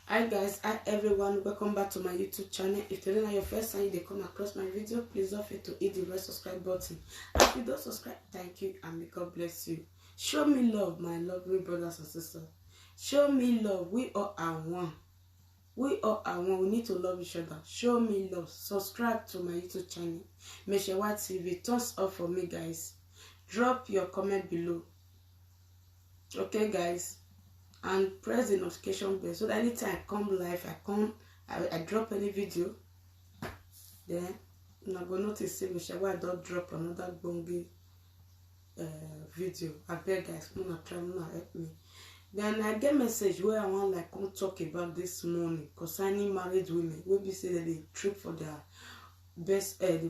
Hi guys, hi everyone, welcome back to my YouTube channel. If today is your first time you come across my video, please don't forget to hit the red subscribe button. And if you don't subscribe, thank you and may God bless you. Show me love, my lovely brothers and sisters. Show me love. We all are one. We all are one. We need to love each other. Show me love. Subscribe to my YouTube channel. Meshewa TV. Thumbs up for me, guys. Drop your comment below. Okay, guys. And press the notification bell so that anytime I come live, I drop any video, then you're not gonna notice why I don't drop another bongi video. I beg guys, wanna help me. Then I get message where I want like come talk about this morning concerning married women. We be say that they trip for their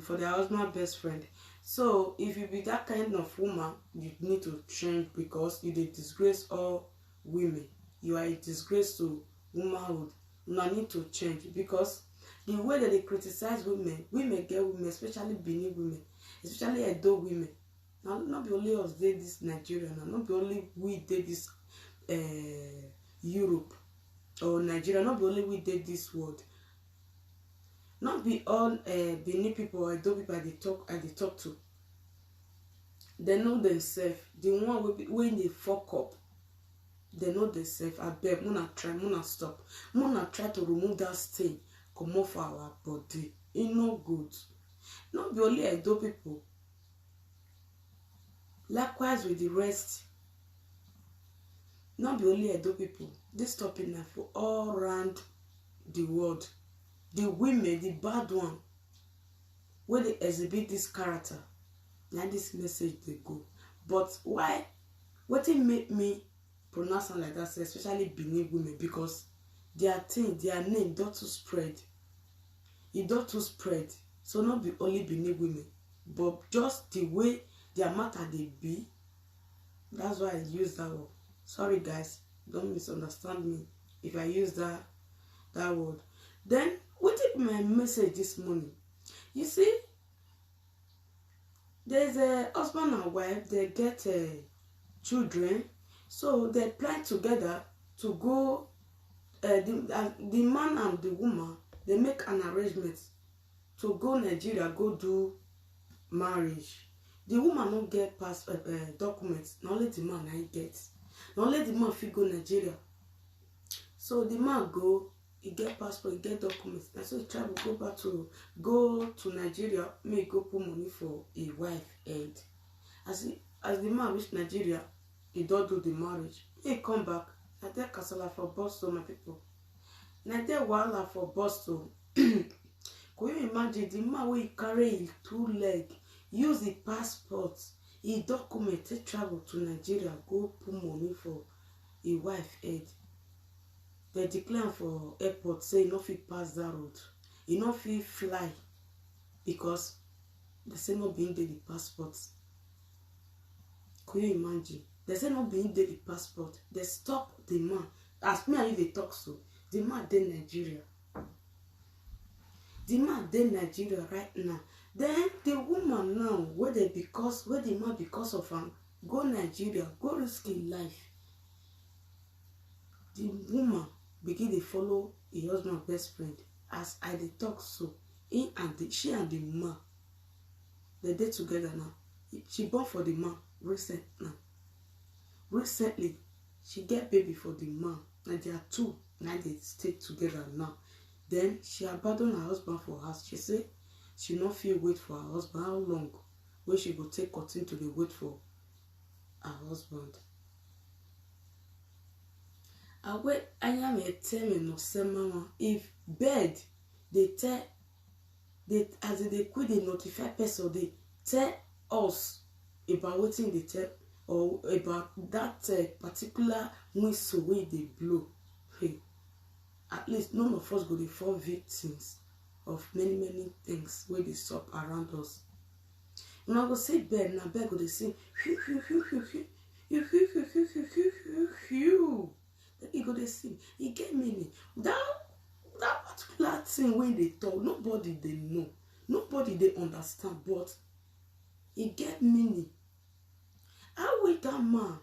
for their husband best friend. So if you be that kind of woman, you need to change because you dey disgrace all women. You are a disgrace to womanhood. You need to change because the way that they criticize women get women, especially Benin women, especially Edo women. Now not be only us did this Nigeria, now not be only we did this Europe or Nigeria, not be only we did this world. Not be all Benin people or Edo people I they talk to. They know themselves. The one when they fuck up, they know themselves. I beg, Muna stop. Muna try to remove that stain come off our body. It's no good. Not be only Edo people. Likewise with the rest. Not be only Edo people. This topic now for all around the world. The women, the bad one, when they exhibit this character, now this message they go. But why? What it make me pronounce them like that, especially Benin women, because their thing, their name don't to spread. It don't to spread. So not be only Benin women, but just the way their matter they be. That's why I use that word. Sorry guys, don't misunderstand me if I use that word. Then what is my message this morning? You see, there's a husband and wife, they get children, so they plan together to go. The man and the woman, they make an arrangement to go Nigeria, go do marriage. The woman don't get past documents. Not only the man I get. Not only the man fit go Nigeria. So the man go. He get passport, he get documents. And so he try to go to Nigeria, may go put money for a wife head. As the man reach Nigeria, he don't do the marriage. He come back. Now there casala for Boston, my people. Now there wahala for Boston. Can you imagine the man where he carry his 2 legs, use the passport, he document, he travel to Nigeria, go put money for a wife head. They declare for airport say no fit pass that road. You no fit fly because they say no being the passport. Can you imagine? They say no being the passport. They stop the man. As me and you they talk so. The man dey Nigeria. The man dey Nigeria right now. Then the woman now where the man because of him go Nigeria, go risk his life. The woman begin to follow her husband best friend as I dey talk so. She and the man they dey together now. She born for the man recently she get baby for the man. And they are 2 now they stay together now. Then she abandoned her husband for her. She say she no fit wait for her husband. How long when she go take continue to dey wait for her husband? I am a tell me no say mama if bed they tell they as they quit they notify person they tell us about what they tell or about that particular whistle way they blow. Hey, at least none of us go to fall victims of many things where they stop around us. When I go say bed now bed go they sing he go dey sing. He get meaning. That particular thing when they talk, nobody they know, nobody they understand, but he get meaning. How will that man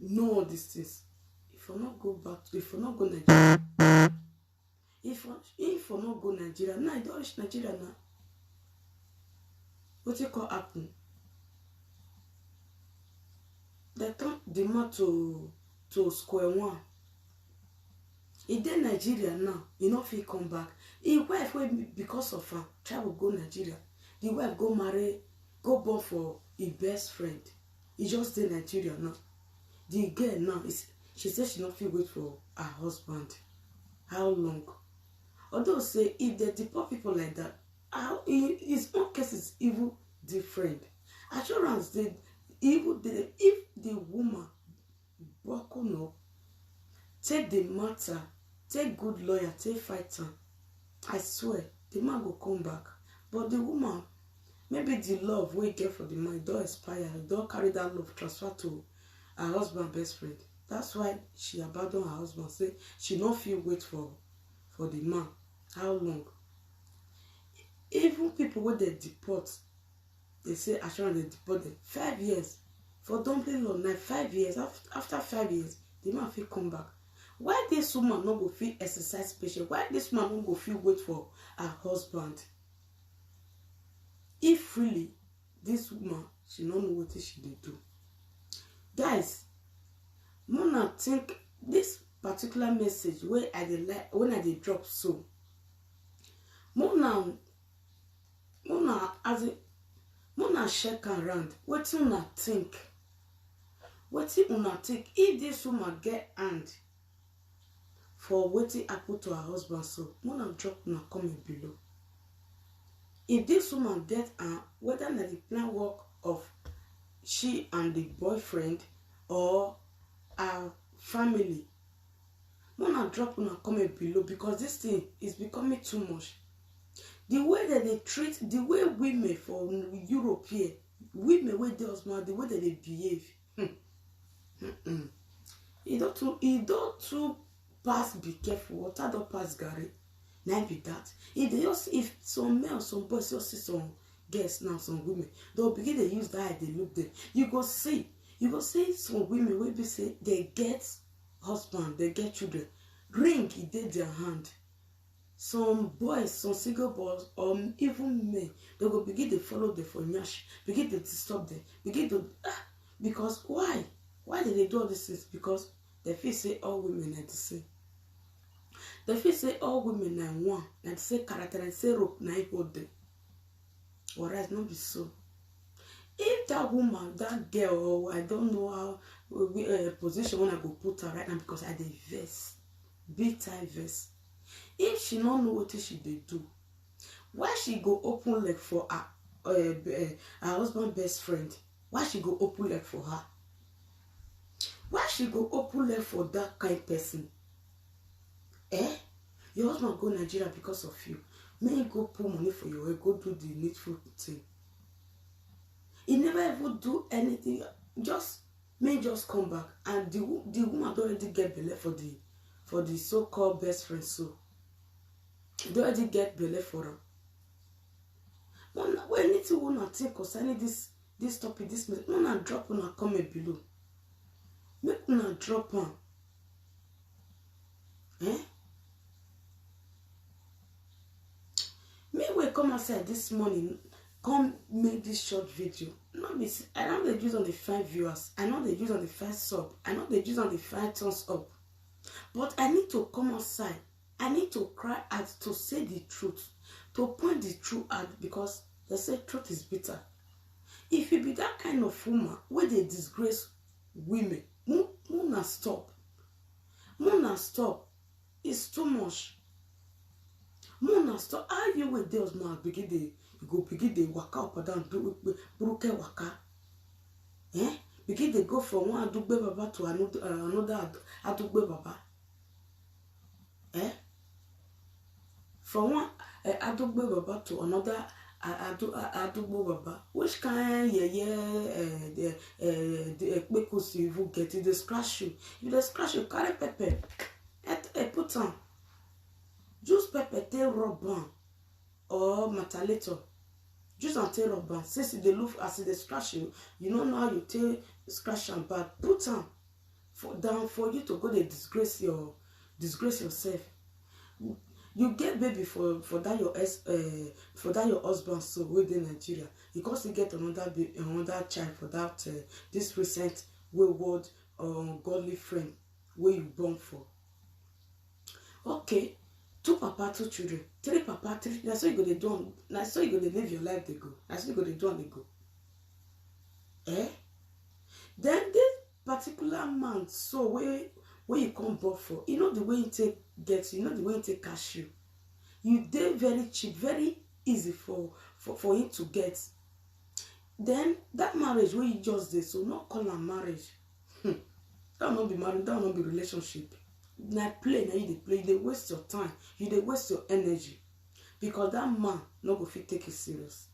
know all these things? for not go back, if for not go Nigeria, if for not go Nigeria, now I don't reach Nigeria now. What you call happen? They turn the man to square one. He did Nigeria now, he not fit come back. His wife will because of her travel go Nigeria. The wife go marry, go born for his best friend. He just did Nigeria now. The girl now she said she not fit wait for her husband. How long? Although say if they deport people like that, his own case is even different. Assurance they even if the woman broken up, take the matter, take good lawyer, take fighter, I swear the man go come back. But the woman, maybe the love we get for the man don't expire, don't carry that love transfer to her husband best friend. That's why she abandoned her husband. Say she not feel wait for the man. How long? Even people when they deport, they say assurance they deport them 5 years for dumpling law. Now 5 years after 5 years, the man feel come back. Why this woman not go feel exercise patient? Why this man not go feel wait for her husband? If really this woman she don't know what she dey do. Guys, Mona think this particular message where I dey like when I dey drop so. Mona as a Mona check around. What una think? What una think? If this woman get hand for wetin happen to her husband, so Mona drop una comment below. If this woman get hand, whether na the plan work of she and the boyfriend or her family, Mona drop una comment below, because this thing is becoming too much. The way that they treat, the way women for Europe here, women with their husband, the way that they behave, it don't too pass. Be careful. Water don't pass Gary. Now be that. If some men, some boys, you see some girls now, some women, they'll begin to use that. They look there. You go see some women will be say they get husband, they get children. Ring it did their hand. Some boys, some single boys, or even men, they will begin to follow them for nyash, begin to disturb them, begin to because why? Why did they do all this things? Because they feel say all women are the same. They feel say all women are one, and say character and say rope na hold them. Whereas not be so. If that woman, that girl, I don't know how position when I go put her right now, because I dey vex, big time vex. If she don't know what she dey do, why she go open leg for her husband best friend? Why she go open leg for her? Why she go open leg for that kind person? Your husband go Nigeria because of you. May you go put money for your head, go do the needful thing. He never ever do anything. Just come back, and the woman already get belay for the so-called best friend. So they already get belay for her. When anything wanna think concerning this topic, this message, wanna drop on a comment below. Make una drop on. Me will come outside this morning, come make this short video. I know they use on the 5 viewers. I know they use on the 5 sub. I know they use on the 5 thumbs up. But I need to come outside. I need to cry out to say the truth, to point the truth out, because they say truth is bitter. If you be that kind of woman where they disgrace women, Mona stop. Mona stop. It's too much. Mona stop. How you with those man begin they waka up and down, do broke waka? Begin they go from one Adugbe Baba to another Adugbe Baba. From one Adugbe Baba to another Adugbe Baba. Which kind the ekpekusi you get it? They scratch you. If they scratch you, carry pepper. Put on. Juice pepper, take rubber or matalator. Juice and take rubber. Since they look as they scratch you, you don't know how you take scratch and bad. Put on. for you to go dey disgrace yourself. You get baby for that your husband so wey dey Nigeria. You come still get another child for that this recent wayward godly friend wey you born for. Okay, 2 papa 2 children, 3 papa 3. Na so you go dey do am. Na so you go dey live your life dey go. Na so you go dey do am dey go. Then this particular man so wey you come born for, you know the way you take get you, know the way you take cash you. You dey very cheap, very easy for him to get. Then that marriage wey you just dey, so not call am marriage. That will not be marriage, that will not be relationship. Na play, na you dey play, you dey waste your time, you dey waste your energy, because that man no go fit take you serious.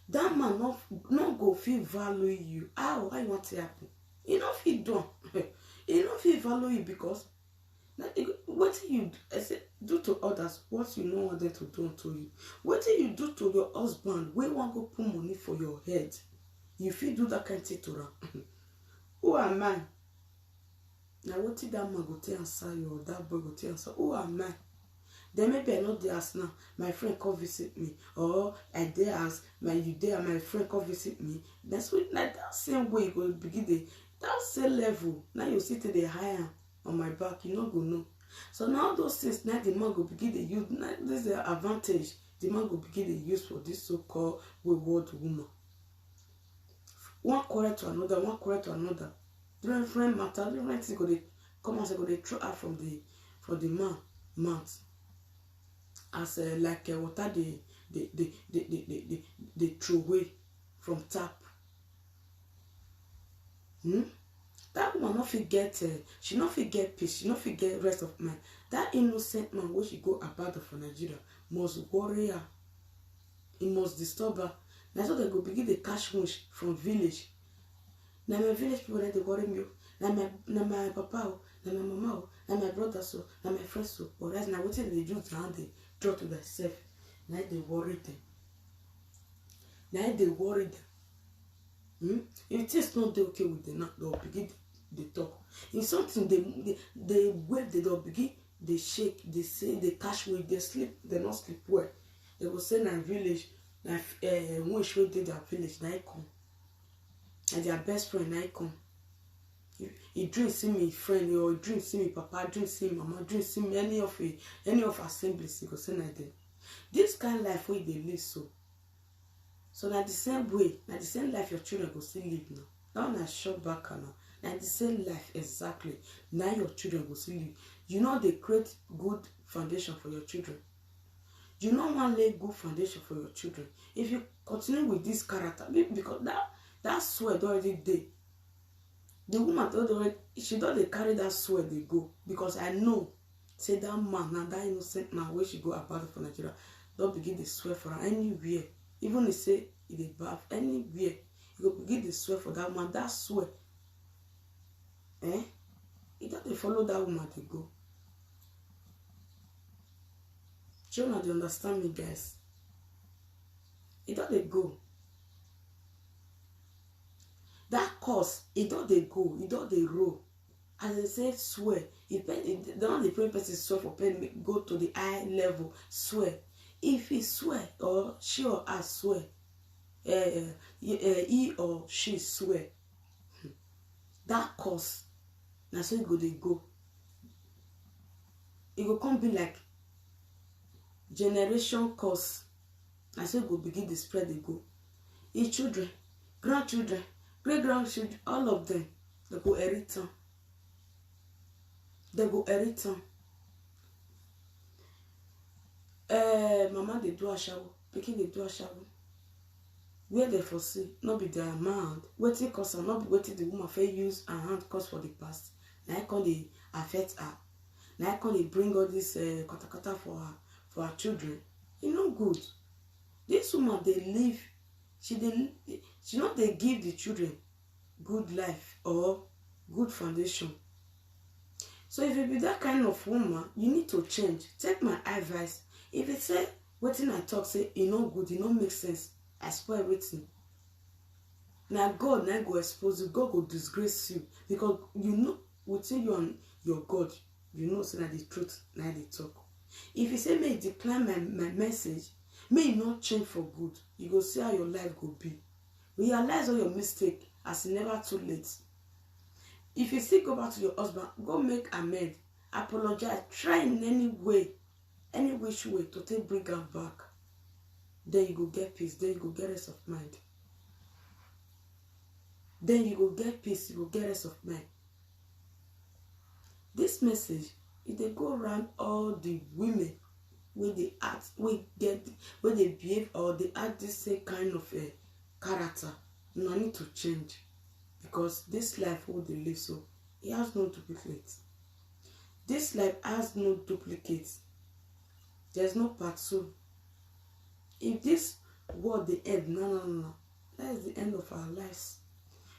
That man no go fit value you. How you want to happen? You no fit do am. You no fit value you, because what you do to others, what you no want them to do to you. What you do to your husband wey wan go put money for your head, you fit do that kind of thing to am. Who am I? Now what that man go take answer you, or that boy go take answer? Who am I? Then maybe I not dey ask now. My friend come visit me, or I dey ask you there, my friend come visit me. That's what, like that same way you go begin that same level. Now you sit in the higher on my back, you not go know. So now those things, now the man go begin to use. Now this is the advantage the man go begin to use for this so-called wayward woman. One quarrel to another, one quarrel to another. Different matter, different things go dey come out, go dey throw out from the man mouth. As like water they throw away from tap. That woman not fit get she not fit get peace, she not fit get rest of mind. That innocent man wey she go about for Nigeria must worry her. He must disturb her. Na so they go begin the cash wish from village. Na my village people that they worry me. Na my papa, na my mama, na my brother so, na my friends so. But right now, what they do now, they draw to themselves. Now they worry them. Now they worry them. If things not they okay with them, they'll begin they talk. If something they wave, they'll begin they shake, they say they cash with, they sleep, they not sleep well. They will say na village, na when she did their village, na come. And their best friend na come. He dream see me friend, or he dream see me papa, dream see me mama, dream see me any of assemblies, he go say na them. This kind of life where they live so na the same way, na the same life your children go still live now. Now na short back now. Na the same life exactly. Now your children go still live. You know they create good foundation for your children. You know one lay good foundation for your children. If you continue with this character, because that sweat already there. The woman she don't carry that sweat they go, because I know say that man and that innocent man where she go about for Nigeria don't begin to swear for her anywhere. Even they say in the bath anywhere, you go begin to swear for that man. That sweat, you got to follow that woman to go. Children, they understand me, guys. It don't they go. That course, it don't they go, it don't they roll. As they say, swear. If don't the praying person swear for pen, go to the high level, swear. If he swear, or she or I swear, he or she swear, that course, now so go they go. It will come be like generation course. Now so go begin to spread they go. His children, grandchildren, great-grandchildren, all of them, they go inherit them. They go inherit them. Mama they do ashawo, pikin they do ashawo. Where they foresee, not be their amount. Waiting cause and not be waiting the woman fair use her hand cause for the past. Now can they affect her? Now can they bring all this kata for her children? You know good. This woman they live, she not they give the children good life or good foundation. So if you be that kind of woman, you need to change. Take my advice. If it say what I talk say it no good, it no make sense, I spoil everything. Now God now go expose you, God go disgrace you, because you know within you and your God, you know say na the truth na dey talk. If you say may you decline my message, may you not change for good, you go see how your life go be. Realize all your mistake as e never too late. If you still go back to your husband, go make amend, apologize, try in any way, any which way to take bring am back. Then you go get peace, then you go get rest of mind. Then you go get peace, you go get rest of mind. This message, if they go around all the women where they act, where they behave or they act this same kind of a character, no need to change. Because this life who they live, so it has no duplicate. This life has no duplicate. There's no part two. If this world the end, no. That is the end of our lives.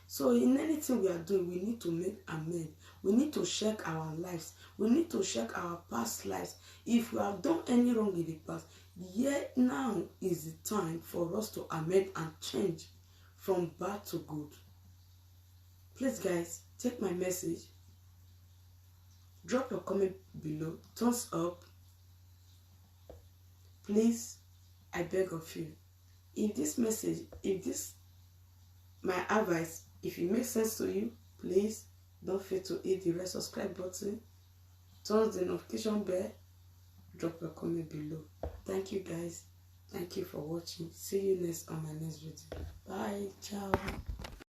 So in anything we are doing, we need to make amend. We need to check our lives. We need to check our past lives. If we have done any wrong in the past, yet now is the time for us to amend and change from bad to good. Please guys, take my message. Drop your comment below. Thumbs up. Please, I beg of you. If this message, my advice, if it makes sense to you, please don't forget to hit the red subscribe button, turn the notification bell, drop your comment below. Thank you guys. Thank you for watching. See you next on my next video. Bye. Ciao.